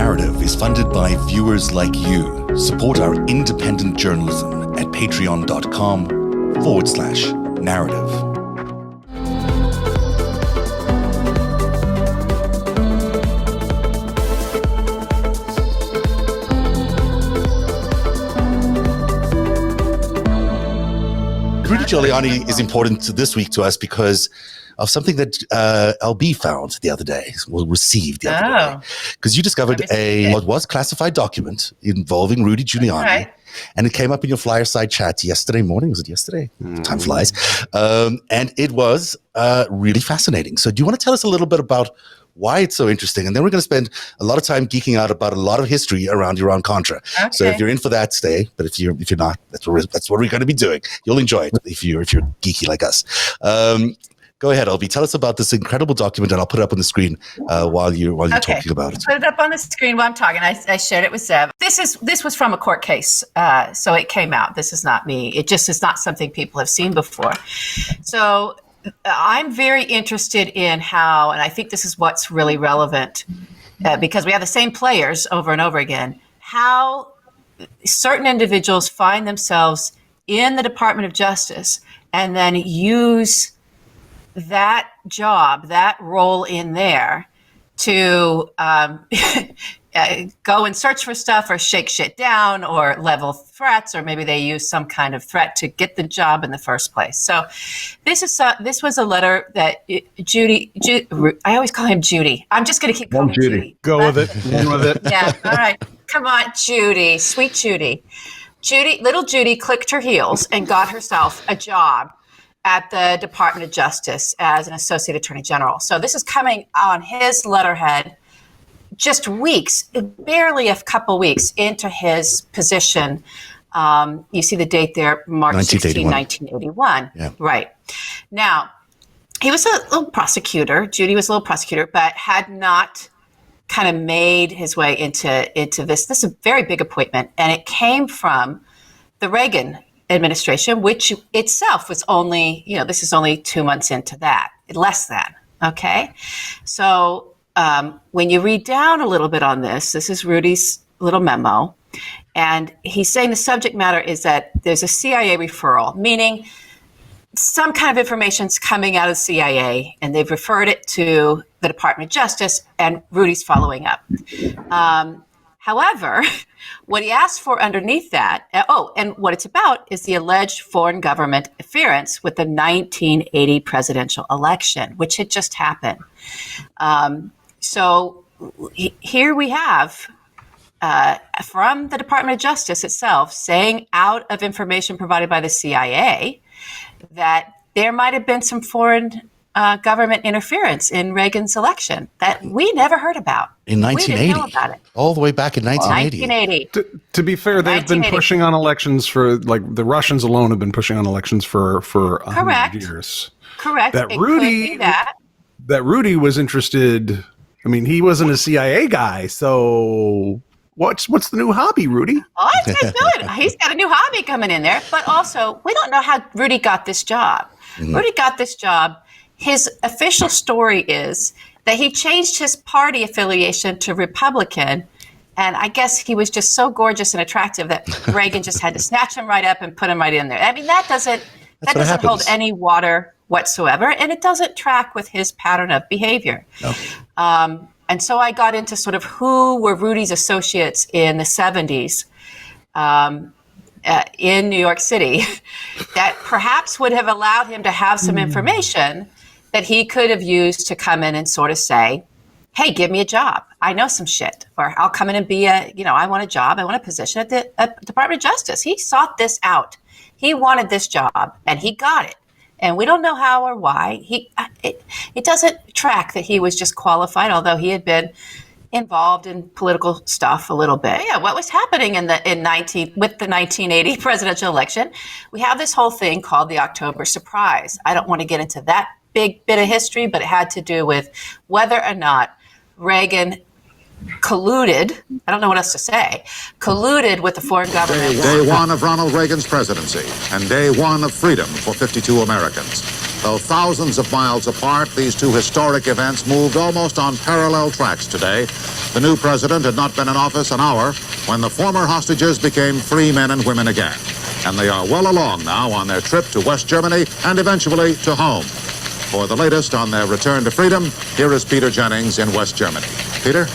Narrative is funded by viewers like you. Support our independent journalism at patreon.com/narrative. Rudy Giuliani is important this week to us because of something that LB found the other day, received the other day. Because you discovered what was classified document involving Rudy Giuliani, and it came up in your Flyerside chat yesterday morning. Was it yesterday? Time flies. And it was really fascinating. So do you want to tell us a little bit about why it's so interesting? And then we're going to spend a lot of time geeking out about a lot of history around Iran-Contra. Okay. So if you're in for that, stay. But if you're not, that's what we're going to be doing. You'll enjoy it if you're geeky like us. Go ahead, LB. Tell us about this incredible document, and I'll put it up on the screen while you're talking about it. Put it up on the screen while I'm talking. I shared it with Zev. This was from a court case, so it came out. This is not me. It just is not something people have seen before. So I'm very interested in how, and I think this is what's really relevant, because we have the same players over and over again, how certain individuals find themselves in the Department of Justice and then use that job, that role in there to go and search for stuff or shake shit down or level threats, or maybe they use some kind of threat to get the job in the first place. So this was a letter that Judy, I always call him Judy. I'm just going to keep calling him Judy. Go with it. Run with it. Yeah. All right. Come on, Judy. Sweet Judy. Little Judy clicked her heels and got herself a job at the Department of Justice as an Associate Attorney General. So this is coming on his letterhead just weeks, barely a couple weeks into his position. You see the date there, March 16, 1981. Yeah. Right. Now, he was a little prosecutor. Judy was a little prosecutor, but had not kind of made his way into this. This is a very big appointment, and it came from the Reagan administration, which itself was only, this is only 2 months into that, less than, okay? So when you read down a little bit on this is Rudy's little memo, and he's saying the subject matter is that there's a CIA referral, meaning some kind of information's coming out of the CIA, and they've referred it to the Department of Justice, and Rudy's following up. However, what he asked for underneath that, and what it's about is the alleged foreign government interference with the 1980 presidential election, which had just happened. So here we have from the Department of Justice itself saying out of information provided by the CIA that there might have been some foreign government interference in Reagan's election that we never heard about. In 1980. We didn't know about it. All the way back in 1980. To be fair, they've been pushing on elections for, the Russians alone have been pushing on elections for 100 years. Correct. That Rudy was interested. I mean, he wasn't a CIA guy, so what's the new hobby, Rudy? Oh, it's good. He's got a new hobby coming in there. But also, we don't know how Rudy got this job. Mm-hmm. Rudy got this job. His official story is that he changed his party affiliation to Republican, and I guess he was just so gorgeous and attractive that Reagan just had to snatch him right up and put him right in there. I mean, that doesn't hold any water whatsoever, and it doesn't track with his pattern of behavior. No. And so I got into sort of who were Rudy's associates in the 70s in New York City that perhaps would have allowed him to have some information that he could have used to come in and sort of say, hey, give me a job. I know some shit. Or I'll come in and be I want a job. I want a position at the Department of Justice. He sought this out. He wanted this job, and he got it. And we don't know how or why. It doesn't track that he was just qualified, although he had been involved in political stuff a little bit. Yeah, what was happening with the 1980 presidential election? We have this whole thing called the October surprise. I don't want to get into that big bit of history, but it had to do with whether or not Reagan colluded, I don't know what else to say, colluded with the foreign government. Day one of Ronald Reagan's presidency and day one of freedom for 52 Americans. Though thousands of miles apart, these two historic events moved almost on parallel tracks today. The new president had not been in office an hour when the former hostages became free men and women again. And they are well along now on their trip to West Germany and eventually to home. For the latest on their return to freedom, here is Peter Jennings in West Germany. Peter?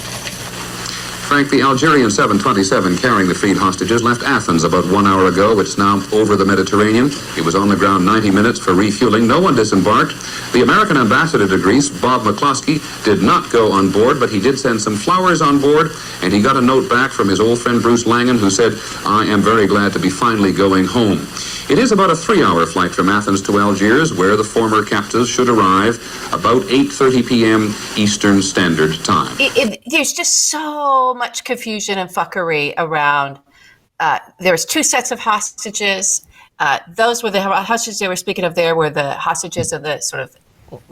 Frank, the Algerian 727 carrying the freed hostages left Athens about 1 hour ago. It's now over the Mediterranean. It was on the ground 90 minutes for refueling. No one disembarked. The American ambassador to Greece, Bob McCloskey, did not go on board, but he did send some flowers on board, and he got a note back from his old friend Bruce Langan, who said, "I am very glad to be finally going home." It is about a 3-hour flight from Athens to Algiers, where the former captives should arrive about 8:30 p.m. Eastern Standard Time. There's just so much confusion and fuckery around. There's 2 sets of hostages. Those were the hostages they were speaking of. There were the hostages of the sort of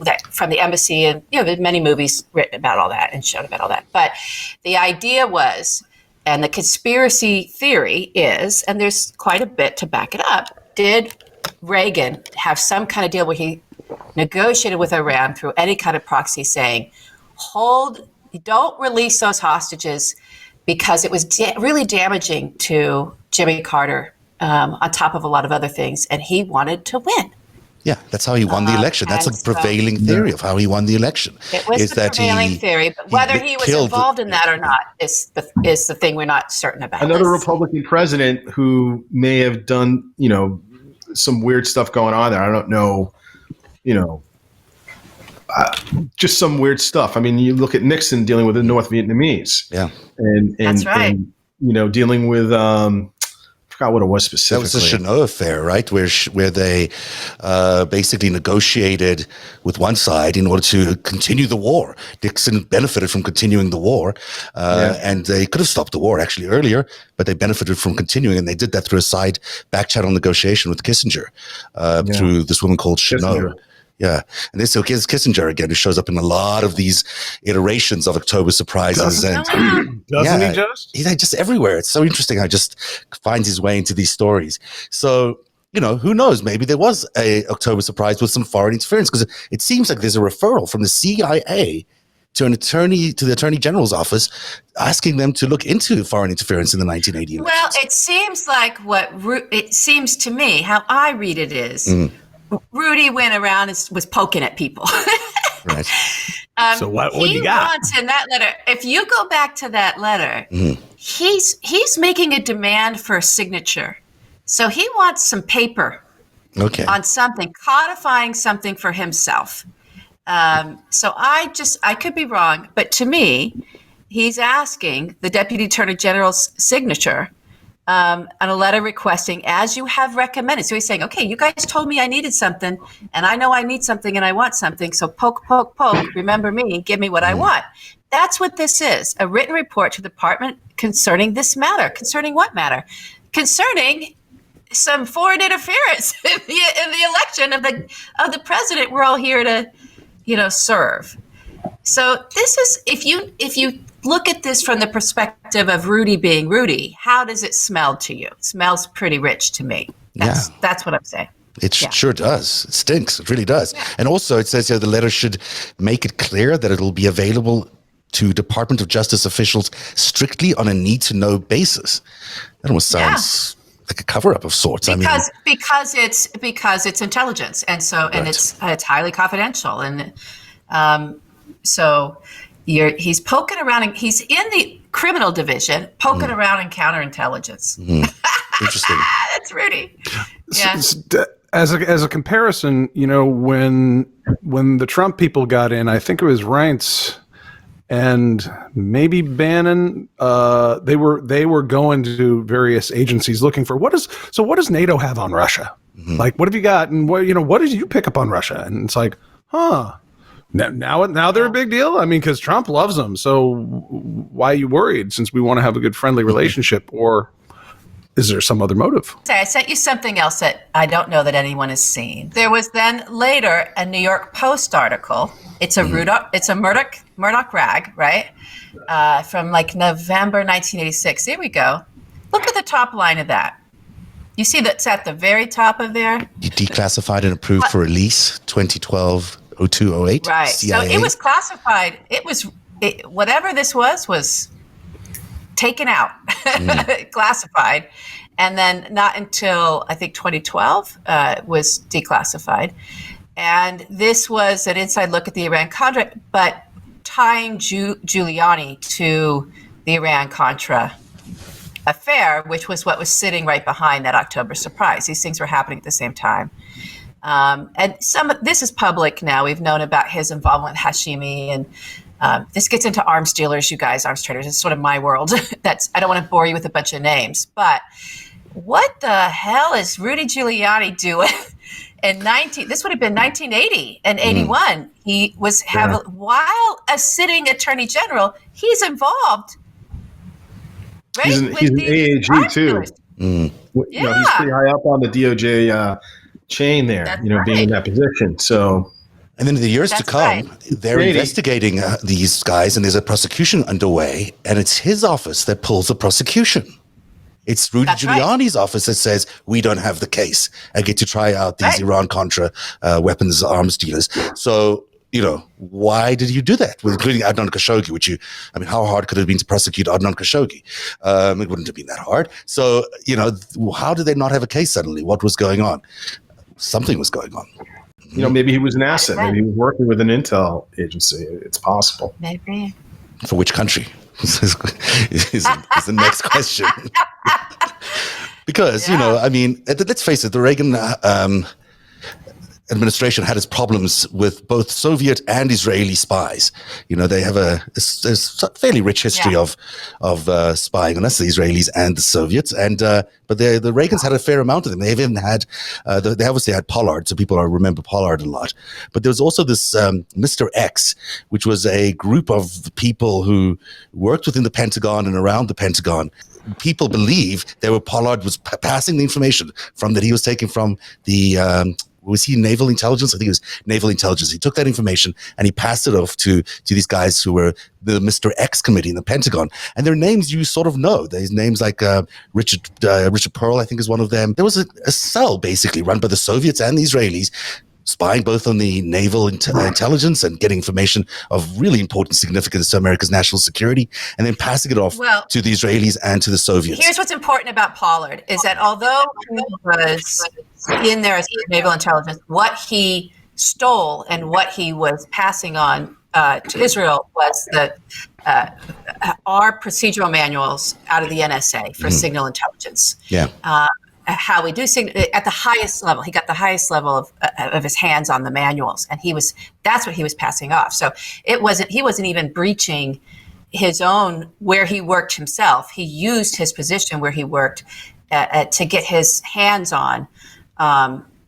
that from the embassy, and there's many movies written about all that and shown about all that. But the idea was, and the conspiracy theory is, and there's quite a bit to back it up. Did Reagan have some kind of deal where he negotiated with Iran through any kind of proxy saying, don't release those hostages because it was really damaging to Jimmy Carter on top of a lot of other things, and he wanted to win. Yeah, that's how he won the election. That's a prevailing theory of how he won the election. It was the prevailing theory, but whether he was involved in that or not is the thing we're not certain about. Another Republican president who may have done, some weird stuff going on there. I don't know, just some weird stuff. I mean, you look at Nixon dealing with the North Vietnamese. Yeah. And that's right. And, dealing with, I forgot what it was specifically. That was the Chenot affair, right? Where they basically negotiated with one side in order to continue the war. Nixon benefited from continuing the war, and they could have stopped the war actually earlier, but they benefited from continuing, and they did that through a side back channel negotiation with Kissinger through this woman called Chenot. Yeah, and this here's Kissinger again, who shows up in a lot of these iterations of October surprises, doesn't he just? He's just everywhere. It's so interesting how he just finds his way into these stories. So who knows? Maybe there was a October surprise with some foreign interference, because it seems like there's a referral from the CIA to the Attorney General's office asking them to look into foreign interference in the 1980 elections. Well, it seems like it seems to me how I read it is. Rudy went around and was poking at people. Right. So what you got? He wants in that letter, if you go back to that letter, he's making a demand for a signature. So he wants some paper on something, codifying something for himself. So I could be wrong, but to me, he's asking the Deputy Attorney General's signature on a letter requesting, as you have recommended. So he's saying, okay, you guys told me I needed something, and I know I need something and I want something. So poke, poke, poke, remember me, give me what I want. That's what this is, a written report to the department concerning this matter. Concerning what matter? Concerning some foreign interference in the election of the president we're all here to, serve. So this is, if you look at this from the perspective of Rudy being Rudy, how does it smell to you? It smells pretty rich to me. That's what I'm saying. It sure does. It stinks. It really does. Yeah. And also it says here the letter should make it clear that it'll be available to Department of Justice officials strictly on a need-to-know basis. That almost sounds like a cover-up of sorts. Because it's intelligence, and so it's highly confidential, and so he's poking around, and he's in the criminal division poking around in counterintelligence. Interesting. That's Rudy. Yeah. As a comparison, when the Trump people got in, I think it was Reince and maybe Bannon. They were going to various agencies looking for what does NATO have on Russia? Like, what have you got? And what did you pick up on Russia? And it's like, Now they're a big deal. I mean, because Trump loves them. So why are you worried? Since we want to have a good friendly relationship, or is there some other motive? I sent you something else that I don't know that anyone has seen. There was then later a New York Post article. It's a Murdoch Murdoch rag, right? From like November 1986. Here we go. Look at the top line of that. You see that's at the very top of there? You declassified and approved for release 2012 0208. Right. CIA. So it was classified. Whatever this was taken out, classified. And then not until I think 2012 was declassified. And this was an inside look at the Iran-Contra, but tying Giuliani to the Iran-Contra affair, which was what was sitting right behind that October surprise. These things were happening at the same time. And this is public now. We've known about his involvement with Hashemi, and this gets into arms dealers, you guys, arms traders. It's sort of my world. I don't want to bore you with a bunch of names, but what the hell is Rudy Giuliani doing? This would have been 1980 and 81. He was while a sitting attorney general, he's involved. Right? He's an AAG too. Yeah. He's pretty high up on the DOJ chain there. That's being in that position. So, and then in the years to come, they're investigating these guys, and there's a prosecution underway, and it's his office that pulls the prosecution. It's Rudy Giuliani's office that says, we don't have the case. I get to try out these Iran-Contra weapons arms dealers. So, why did you do that? Including Adnan Khashoggi, how hard could it have been to prosecute Adnan Khashoggi? It wouldn't have been that hard. So, how did they not have a case suddenly? What was going on? Something was going on. Maybe he was an asset. Maybe he was working with an intel agency. It's possible. Maybe. For which country? is the next question. Because, let's face it, the Reagan administration had its problems with both Soviet and Israeli spies. They have there's a fairly rich history of spying on us, the Israelis and the Soviets. And but the Reagans had a fair amount of them. They even had they obviously had Pollard, so people remember Pollard a lot. But there was also this Mr. X, which was a group of people who worked within the Pentagon and around the Pentagon. People believe Pollard was passing the information that he was taking from the was he naval intelligence? I think it was naval intelligence. He took that information and he passed it off to these guys who were the Mr. X committee in the Pentagon. And their names you sort of know. There's names like Richard Pearl, I think, is one of them. There was a cell basically run by the Soviets and the Israelis, spying both on the naval intelligence and getting information of really important significance to America's national security, and then passing it off to the Israelis and to the Soviets. Here's what's important about Pollard is that although he was in there as naval intelligence, what he stole and what he was passing on to Israel was our procedural manuals out of the NSA for signal intelligence. Yeah. How we do at the highest level. He got the highest level of his hands on the manuals, and that's what he was passing off. So he wasn't even breaching his own where he worked himself. He used his position where he worked to get his hands on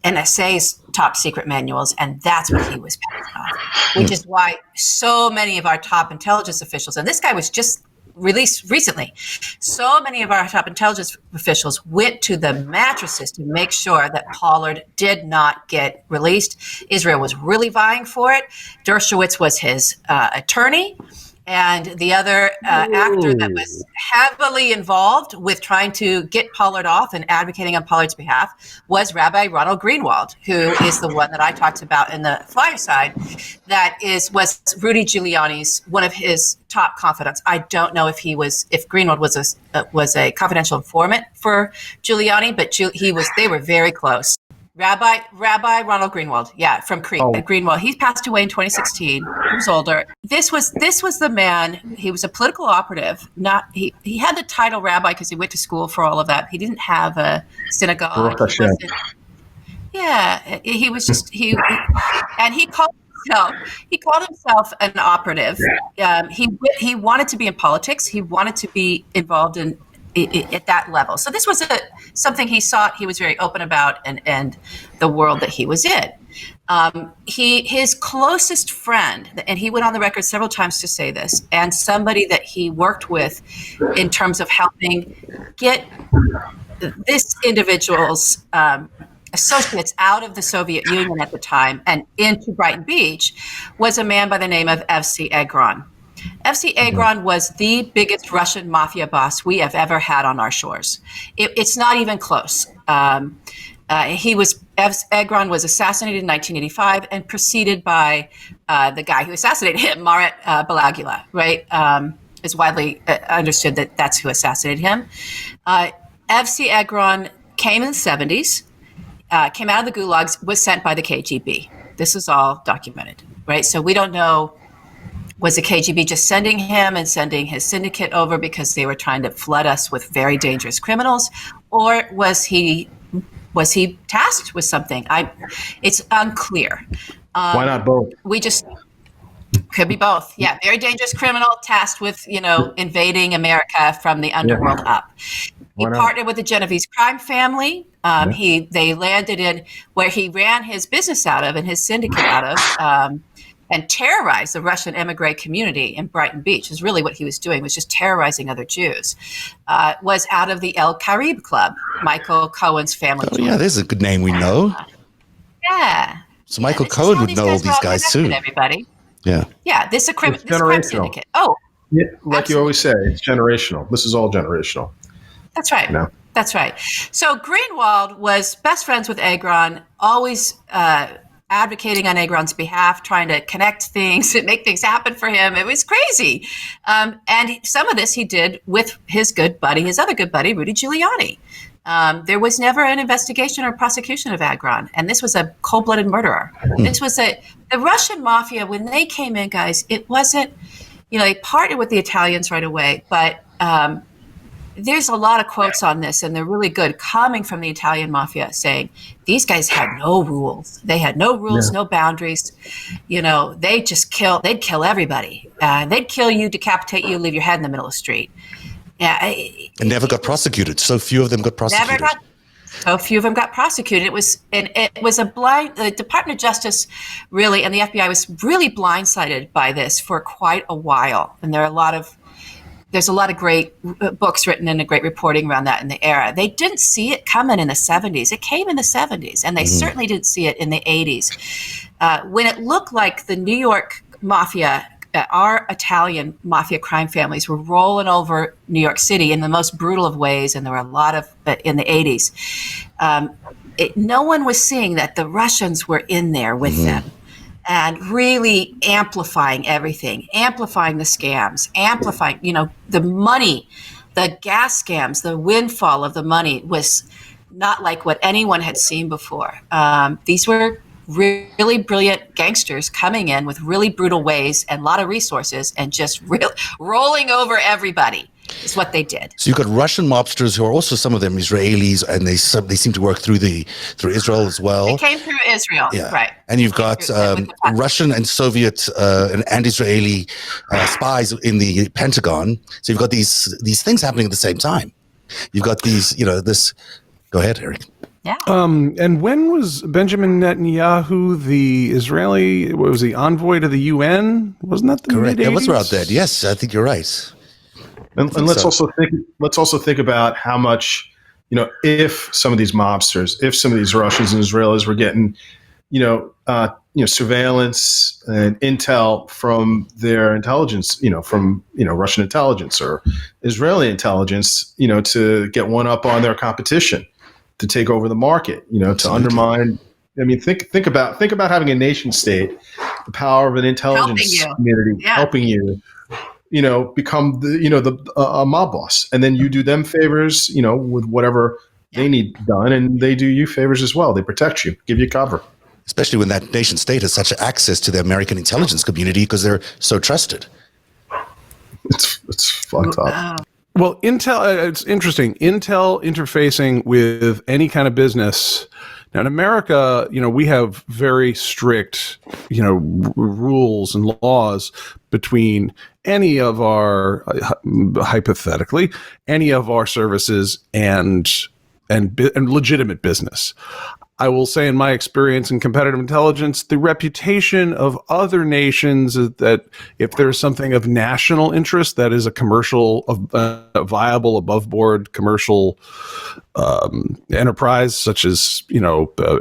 NSA's top secret manuals, and that's what he was passing off. Which is why so many of our top intelligence officials, and this guy was just released recently. So many of our top intelligence officials went to the mattresses to make sure that Pollard did not get released. Israel was really vying for it. Dershowitz was his attorney. And the other actor that was heavily involved with trying to get Pollard off and advocating on Pollard's behalf was Ronald Greenwald, who is the one that I talked about in the flyer side. That was Rudy Giuliani's one of his top confidants. I don't know if Greenwald was a confidential informant for Giuliani, but they were very close. Rabbi Ronald Greenwald, from Crete. Greenwald, he passed away in 2016. He was older. This was the man. He was a political operative. He had the title rabbi because he went to school for all of that. He didn't have a synagogue. He was just and he called himself an operative. He wanted to be in politics. He wanted to be involved in at that level. So this was something he sought. He was very open about, and the world that he was in. His closest friend, and he went on the record several times to say this, and somebody that he worked with in terms of helping get this individual's associates out of the Soviet Union at the time and into Brighton Beach was a man by the name of F.C. Agron. F.C. Agron was the biggest Russian mafia boss we have ever had on our shores. It's not even close. Agron was assassinated in 1985 and preceded by the guy who assassinated him, Marat Balagula, right? It's widely understood that that's who assassinated him. F.C. Agron came in the 70s, came out of the gulags, was sent by the KGB. This is all documented, right? So we don't know, was the KGB just sending him and sending his syndicate over because they were trying to flood us with very dangerous criminals, or was he tasked with something? It's unclear. Why not both? We just could be both. Yeah, very dangerous criminal tasked with invading America from the underworld up. He partnered with the Genovese crime family. They landed in where he ran his business out of and his syndicate out of. And terrorized the Russian emigre community in Brighton Beach is really what he was doing, was just terrorizing other Jews. Was out of the El Carib Club, Michael Cohen's family. Oh, yeah, there's a good name we know. Yeah. So Michael Cohen would know all these guys too. Everybody. Yeah. Yeah, this is a crime syndicate. Oh. Yeah, like you always say, it's generational. This is all generational. That's right. No. That's right. So Greenwald was best friends with Agron, always advocating on Agron's behalf, trying to connect things and make things happen for him. It was crazy. And some of this he did with his other good buddy, Rudy Giuliani. There was never an investigation or prosecution of Agron. And this was a cold-blooded murderer. This was the Russian mafia, when they came in, guys, it wasn't, they partnered with the Italians right away, but there's a lot of quotes on this, and they're really good, coming from the Italian mafia, saying these guys had no rules. They had no rules, no boundaries. They just they'd kill everybody. They'd kill you, decapitate you, leave your head in the middle of the street. Yeah, and never got prosecuted. So few of them got prosecuted. So few of them got prosecuted. It was the Department of Justice really, and the FBI was really blindsided by this for quite a while. And there's a lot of great books written and a great reporting around that in the era. They didn't see it coming in the 70s. It came in the 70s, and they certainly didn't see it in the 80s. When it looked like the New York mafia, our Italian mafia crime families were rolling over New York City in the most brutal of ways, and there were a lot of in the 80s. No one was seeing that the Russians were in there with them. And really amplifying everything, amplifying the scams, amplifying, the money, the gas scams, the windfall of the money was not like what anyone had seen before. These were really brilliant gangsters coming in with really brutal ways and a lot of resources and just rolling over everybody. Is what they did. So you've got Russian mobsters who are also, some of them Israelis, and they seem to work through Israel as well. They came through Israel, right? And you've got Russian and Soviet and Israeli spies in the Pentagon. So you've got these things happening at the same time. You've got these, this. Go ahead, Eric. Yeah. And when was Benjamin Netanyahu the Israeli? Was he envoy to the UN? Wasn't that the correct? mid-80s? That was around then. Yes, I think you're right. And let's also think about how much, if some of these mobsters, if some of these Russians and Israelis were getting, surveillance and intel from their intelligence, from Russian intelligence or Israeli intelligence, to get one up on their competition, to take over the market, to undermine. I mean, think about having a nation state, the power of an intelligence community helping you. Become a mob boss, and then you do them favors, with whatever they need done, and they do you favors as well. They protect you, give you cover. Especially when that nation state has such access to the American intelligence community because they're so trusted. It's fucked up. Well, Intel, it's interesting. Intel interfacing with any kind of business. Now in America, we have very strict, rules and laws between any of our, hypothetically, any of our services and legitimate business. I will say, in my experience in competitive intelligence, the reputation of other nations is that if there's something of national interest that is a commercial, a viable, above-board commercial enterprise, such as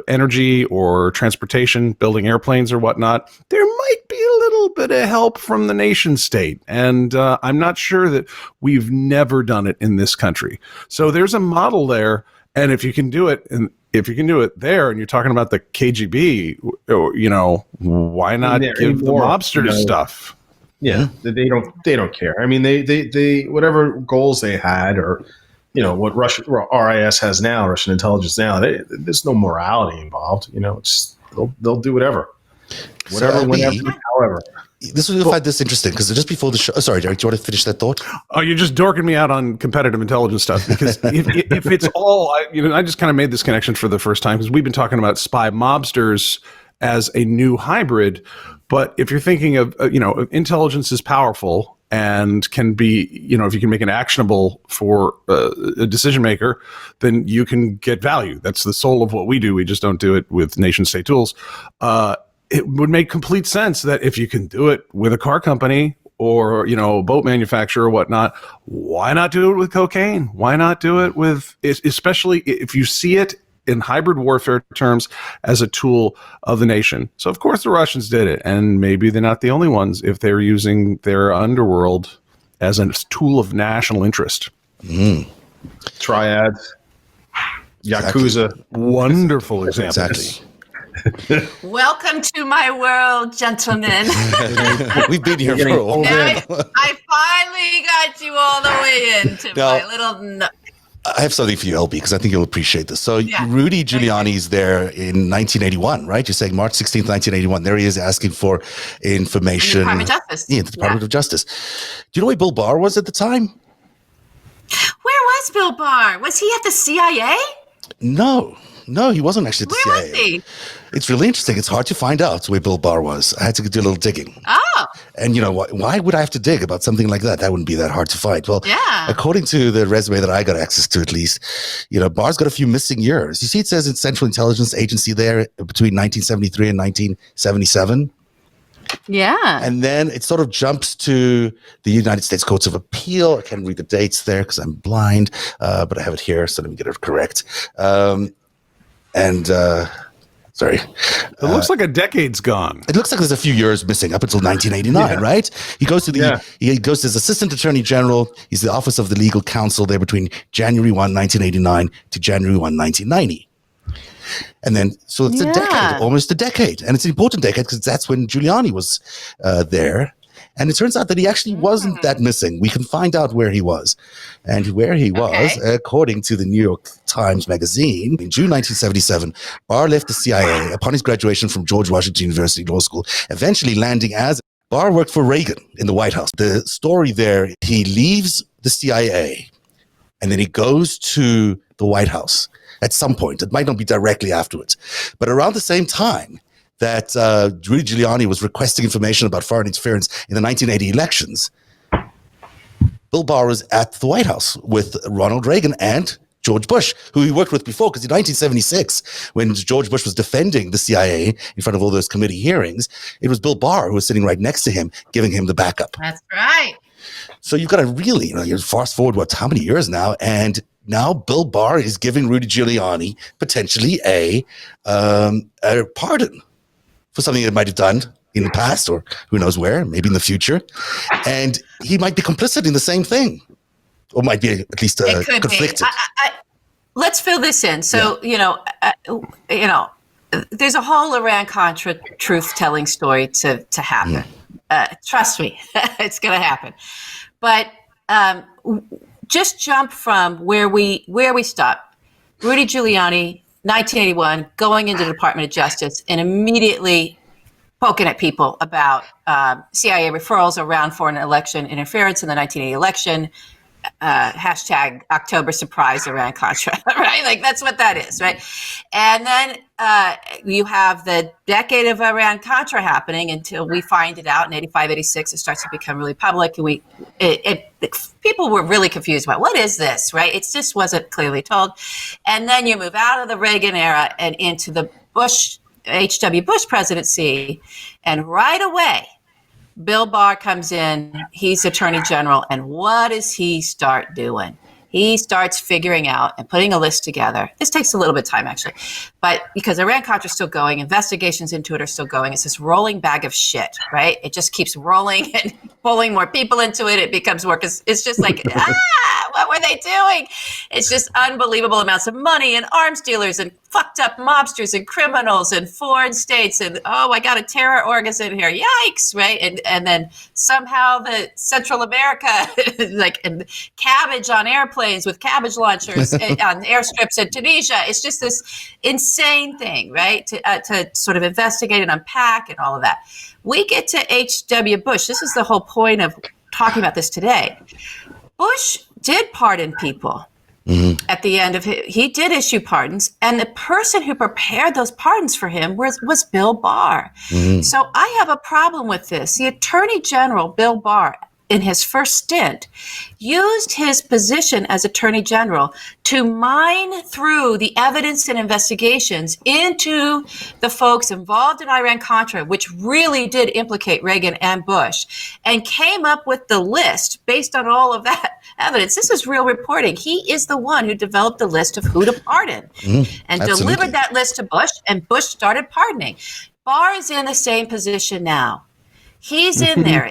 energy or transportation, building airplanes or whatnot, there might be a little bit of help from the nation state. And I'm not sure that we've never done it in this country. So there's a model there. And if you can do it, there, and you're talking about the KGB, why not give the mobsters stuff? Yeah, they don't care. I mean, they whatever goals they had, or what RIS has now, Russian intelligence now, there's no morality involved. They'll do whatever, whenever, however. This you'll find this interesting because just before the show. Sorry, Derek, do you want to finish that thought? Oh, you're just dorking me out on competitive intelligence stuff because if it's all, I just kind of made this connection for the first time because we've been talking about spy mobsters as a new hybrid. But if you're thinking of, intelligence is powerful and can be, if you can make it actionable for a decision maker, then you can get value. That's the soul of what we do. We just don't do it with nation state tools. It would make complete sense that if you can do it with a car company or, a boat manufacturer or whatnot, why not do it with cocaine? Why not do it with, especially if you see it in hybrid warfare terms as a tool of the nation. So of course the Russians did it, and maybe they're not the only ones if they're using their underworld as a tool of national interest. Triads, Yakuza. Wonderful example. Exactly. Welcome to my world, gentlemen. We've been here for a while. I finally got you all the way into my little... I have something for you, LB, because I think you'll appreciate this. So Rudy Giuliani's there in 1981, right? You're saying March 16th, 1981. There he is asking for information. The Department of Justice. Yeah, the Department of Justice. Do you know where Bill Barr was at the time? Where was Bill Barr? Was he at the CIA? No, he wasn't actually at the CIA. Where was he? It's really interesting. It's hard to find out where Bill Barr was. I had to do a little digging. Oh. And why would I have to dig about something like that? That wouldn't be that hard to find. Well, according to the resume that I got access to, at least, Barr's got a few missing years. You see, it says in Central Intelligence Agency there between 1973 and 1977. Yeah. And then it sort of jumps to the United States Courts of Appeal. I can't read the dates there because I'm blind, but I have it here, so let me get it correct. Sorry. It looks like a decade's gone. It looks like there's a few years missing up until 1989, right? He goes to he goes as Assistant Attorney General. He's the Office of the Legal Counsel there between January 1, 1989 to January 1, 1990. And then, so it's a decade, almost a decade. And it's an important decade because that's when Giuliani was there. And it turns out that he actually wasn't that missing. We can find out where he was. And where he was, according to the New York Times Magazine, in June 1977, Barr left the CIA upon his graduation from George Washington University Law School, eventually landing as Barr worked for Reagan in the White House. The story there, he leaves the CIA and then he goes to the White House at some point. It might not be directly afterwards, but around the same time that Rudy Giuliani was requesting information about foreign interference in the 1980 elections, Bill Barr was at the White House with Ronald Reagan and George Bush, who he worked with before, because in 1976, when George Bush was defending the CIA in front of all those committee hearings, it was Bill Barr who was sitting right next to him, giving him the backup. That's right. So you've got to really, you fast forward, how many years now? And now Bill Barr is giving Rudy Giuliani potentially a pardon for something that might have done in the past, or who knows where, maybe in the future. And he might be complicit in the same thing, or might be at least conflicted. Let's fill this in. So, there's a whole Iran-Contra truth-telling story to happen. Trust me, it's going to happen. But just jump from where we stopped. Rudy Giuliani, 1981, going into the Department of Justice and immediately poking at people about CIA referrals around foreign election interference in the 1980 election. hashtag October surprise Iran-Contra, right? Like that's what that is, right? And then you have the decade of Iran-Contra happening until we find it out in 85, 86. It starts to become really public, and people were really confused about what is this, right? It just wasn't clearly told. And then you move out of the Reagan era and into the H.W. Bush presidency, and right away, Bill Barr comes in, he's Attorney General, and what does he start doing? He starts figuring out and putting a list together. This takes a little bit of time, actually. But because Iran-Contra is still going, investigations into it are still going. It's this rolling bag of shit, right? It just keeps rolling and pulling more people into it. It becomes work. It's just like, what were they doing? It's just unbelievable amounts of money and arms dealers and fucked up mobsters and criminals and foreign states. And, I got a terror organization here. Yikes, right? And then somehow the Central America, like and cabbage on airplanes with cabbage launchers on airstrips in Tunisia. It's just this insane thing, right? To sort of investigate and unpack and all of that. We get to H.W. Bush. This is the whole point of talking about this today. Bush did pardon people. Mm-hmm. At the end of it, he did issue pardons, and the person who prepared those pardons for him was Bill Barr. Mm-hmm. So I have a problem with this. The Attorney General, Bill Barr, in his first stint, used his position as Attorney General to mine through the evidence and investigations into the folks involved in Iran-Contra, which really did implicate Reagan and Bush, and came up with the list based on all of that evidence. This is real reporting. He is the one who developed the list of who to pardon and delivered that list to Bush, and Bush started pardoning. Barr is in the same position now. He's in there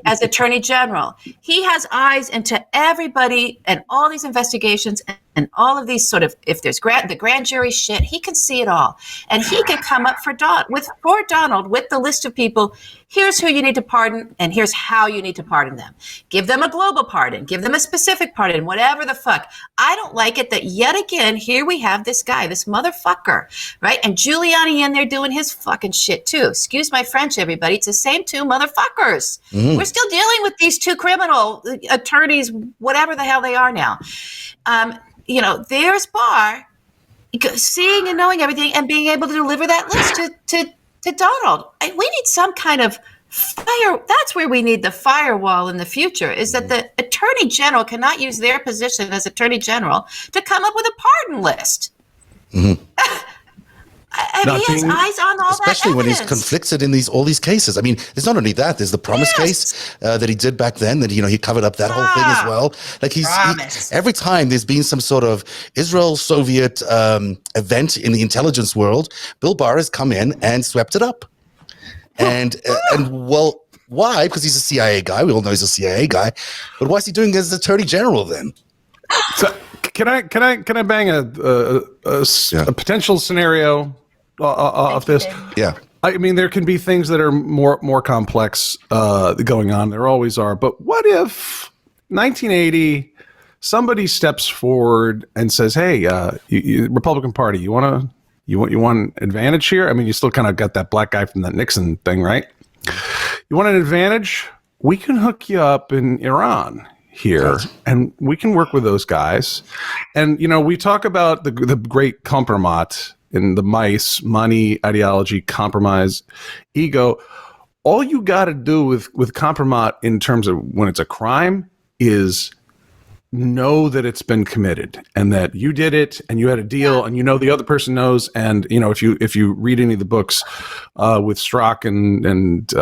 as Attorney General. He has eyes into everybody and all these investigations and all of these sort of, if there's the grand jury shit, he can see it all. And he can come up for Donald with the list of people. Here's who you need to pardon, and here's how you need to pardon them. Give them a global pardon. Give them a specific pardon, whatever the fuck. I don't like it that yet again, here we have this guy, this motherfucker, right? And Giuliani in there doing his fucking shit too. Excuse my French, everybody. It's the same two motherfuckers. Mm-hmm. We're still dealing with these two criminal attorneys, whatever the hell they are now. There's Barr seeing and knowing everything and being able to deliver that list to Donald. We need some kind of fire. That's where we need the firewall in the future, is that the Attorney General cannot use their position as Attorney General to come up with a pardon list. Mm-hmm. He has eyes on all that, especially when he's conflicted in all these cases. I mean, there's not only that. There's the promise case that he did back then. That he covered up that whole thing as well. Like every time there's been some sort of Israel-Soviet event in the intelligence world, Bill Barr has come in and swept it up. And why? Because he's a CIA guy. We all know he's a CIA guy. But why is he doing it as Attorney General then? So can I bang a potential scenario of this? Yeah. I mean, there can be things that are more complex going on. There always are. But what if 1980 somebody steps forward and says, "Hey, Republican Party, you want an advantage here? I mean, you still kind of got that black guy from that Nixon thing, right? You want an advantage? We can hook you up in Iran here, and we can work with those guys." And we talk about the great compromat in the mice: money, ideology, compromise, ego. All you got to do with compromat in terms of when it's a crime is know that it's been committed and that you did it and you had a deal and the other person knows. And if you read any of the books with Strzok and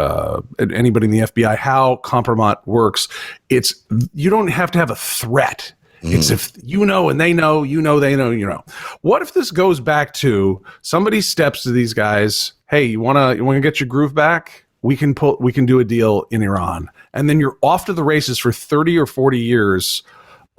anybody in the FBI, how compromat works, it's you don't have to have a threat. It's if and they know, they know, What if this goes back to somebody steps to these guys, "Hey, you wanna get your groove back? We can do a deal in Iran," and then you're off to the races for 30 or 40 years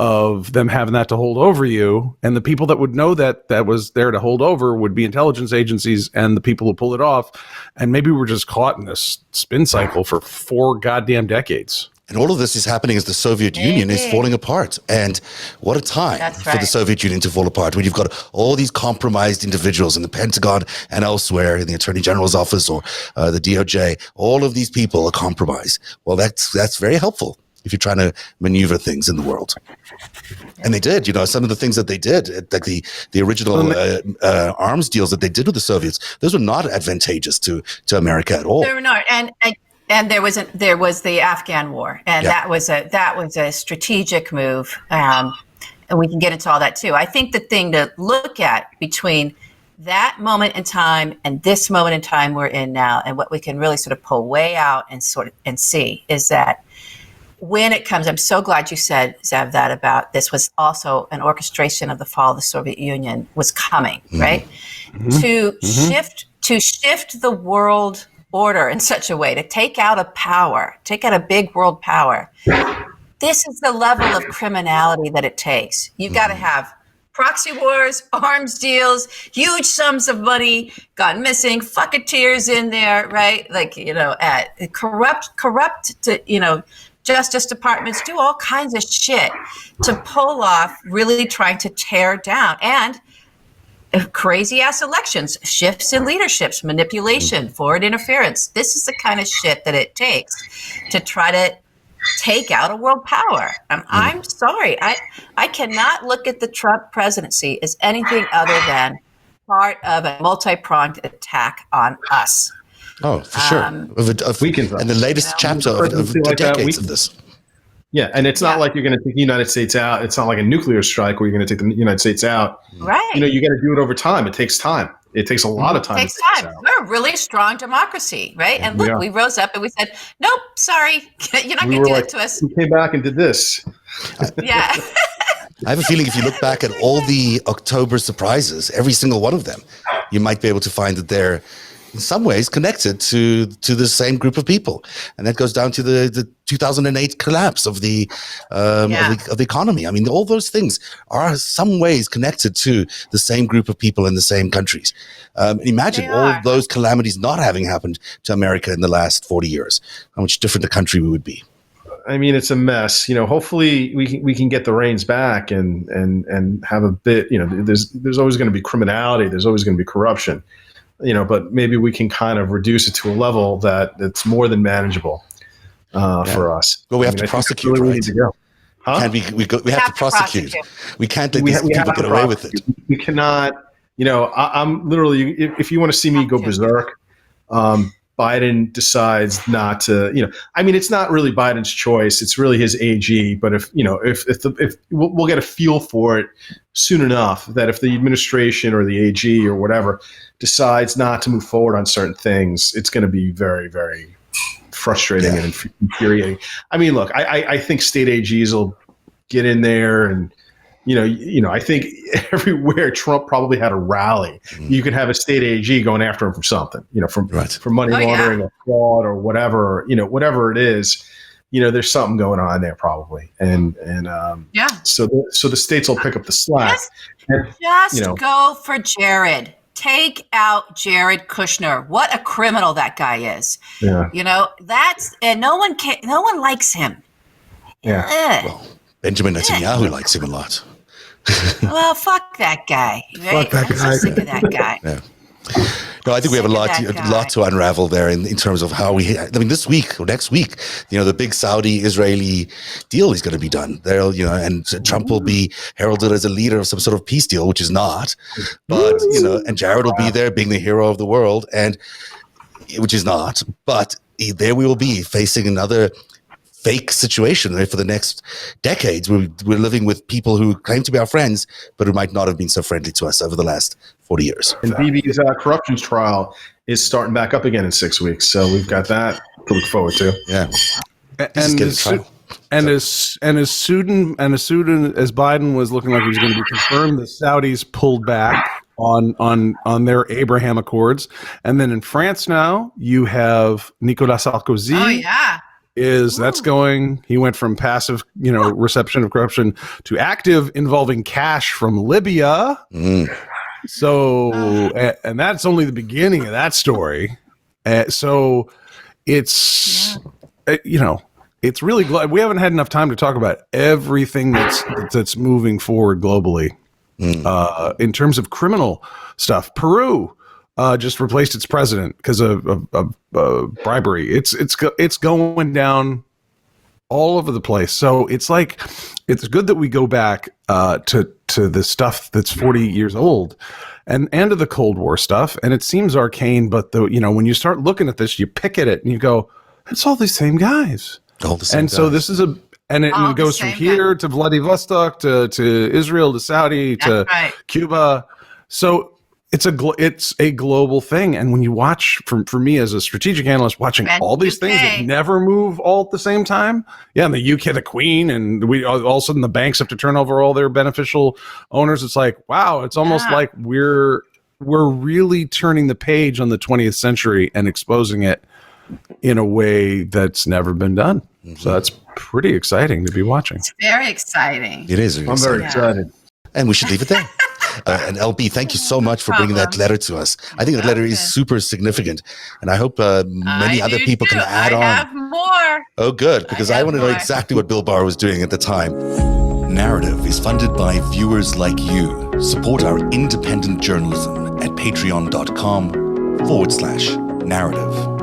of them having that to hold over you, and the people that would know that was there to hold over would be intelligence agencies and the people who pull it off, and maybe we're just caught in this spin cycle for 4 goddamn decades. And all of this is happening as the Soviet Union is falling apart. And what a time for the Soviet Union to fall apart, when you've got all these compromised individuals in the Pentagon and elsewhere, in the Attorney General's office or the DOJ. All of these people are compromised. Well, that's very helpful if you're trying to maneuver things in the world. And they did, some of the things that they did, like the original arms deals that they did with the Soviets, those were not advantageous to America at all. They were not, and there was the Afghan War, and that was a strategic move, and we can get into all that too. I think the thing to look at between that moment in time and this moment in time we're in now, and what we can really sort of pull way out and see is that when it comes, I'm so glad you said, Zev, that about this was also an orchestration of the fall of the Soviet Union was coming, right? To shift the world order in such a way, to take out a big world power. This is the level of criminality that it takes. You've got to have proxy wars, arms deals, huge sums of money gone missing, fucketeers in there, right? Like, corrupt, justice departments do all kinds of shit to pull off really trying to tear down. And crazy ass elections, shifts in leaderships, manipulation, foreign interference. This is the kind of shit that it takes to try to take out a world power. I'm sorry. I cannot look at the Trump presidency as anything other than part of a multi-pronged attack on us. Oh, for sure. And the latest chapter of decades of this. Yeah, and it's not like you're going to take the United States out. It's not like a nuclear strike where you're going to take the United States out. Right. You got to do it over time. It takes time. It takes a lot of time. It takes time. We're a really strong democracy, right? And look, we rose up and we said, nope, sorry, you're not going to do it to us. We came back and did this. Yeah. I have a feeling if you look back at all the October surprises, every single one of them, you might be able to find that they're in some ways connected to the same group of people. And that goes down to the 2008 collapse of the economy. I mean, all those things are some ways connected to the same group of people in the same countries. Imagine all those calamities not having happened to America in the last 40 years, how much different a country we would be. I mean, it's a mess. Hopefully we can get the reins back and have a bit. There's always going to be criminality. There's always going to be corruption. But maybe we can kind of reduce it to a level that's more than manageable for us. Well, we have to prosecute, right? Huh? We have to prosecute. We can't let these people get away with it. We cannot. I'm literally. If you want to see me go berserk, Biden decides not to. I mean, it's not really Biden's choice. It's really his AG. But if we'll get a feel for it soon enough that if the administration or the AG or whatever decides not to move forward on certain things, it's going to be very, very frustrating and infuriating. I mean, look, I think state AGs will get in there and, I think everywhere Trump probably had a rally, you could have a state AG going after him for something, for money laundering or fraud or whatever, whatever it is, there's something going on there probably. And so the states will pick up the slack. Just go for Jared. Take out Jared Kushner. What a criminal that guy is. Yeah. And no one likes him. Yeah. Well, Benjamin Netanyahu likes him a lot. Well, fuck that guy. Right? Fuck that guy. I'm so sick of that guy. Yeah. No, I think we have a lot to unravel there in terms of how this week or next week, the big Saudi-Israeli deal is going to be done. And Trump will be heralded as a leader of some sort of peace deal, which is not. But, and Jared will be there being the hero of the world, and which is not. But there we will be facing another fake situation for the next decades. We're living with people who claim to be our friends, but who might not have been so friendly to us over the last 40 years. And Bibi's corruption trial is starting back up again in 6 weeks, so we've got that to look forward to. Yeah, as soon as Biden was looking like he was going to be confirmed, the Saudis pulled back on their Abraham Accords, and then in France now you have Nicolas Sarkozy. Oh yeah. That's going, he went from passive, reception of corruption to active involving cash from Libya. So, and that's only the beginning of that story. So it's, it's really glad we haven't had enough time to talk about everything that's moving forward globally. In terms of criminal stuff, Peru just replaced its president because of bribery. It's going down all over the place. So it's like, it's good that we go back to the stuff that's 40 years old and to the Cold War stuff. And it seems arcane, but when you start looking at this, you pick at it and you go, it's all the same guys. All the same and guys. So this is it goes from here to Vladivostok to Israel to Saudi to Cuba. So it's a global thing. And when you watch, for me as a strategic analyst, watching all these things that never move all at the same time. Yeah, in the UK, the Queen, and we all of a sudden the banks have to turn over all their beneficial owners. It's like, wow, it's almost like we're really turning the page on the 20th century and exposing it in a way that's never been done. So that's pretty exciting to be watching. It's very exciting. It is. I'm very excited. And we should leave it there. And LB, thank you so much for bringing that letter to us. I think that letter is super significant. And I hope many other people can add on. I have more. Oh, good, because I want to know exactly what Bill Barr was doing at the time. Narrative is funded by viewers like you. Support our independent journalism at patreon.com/narrative.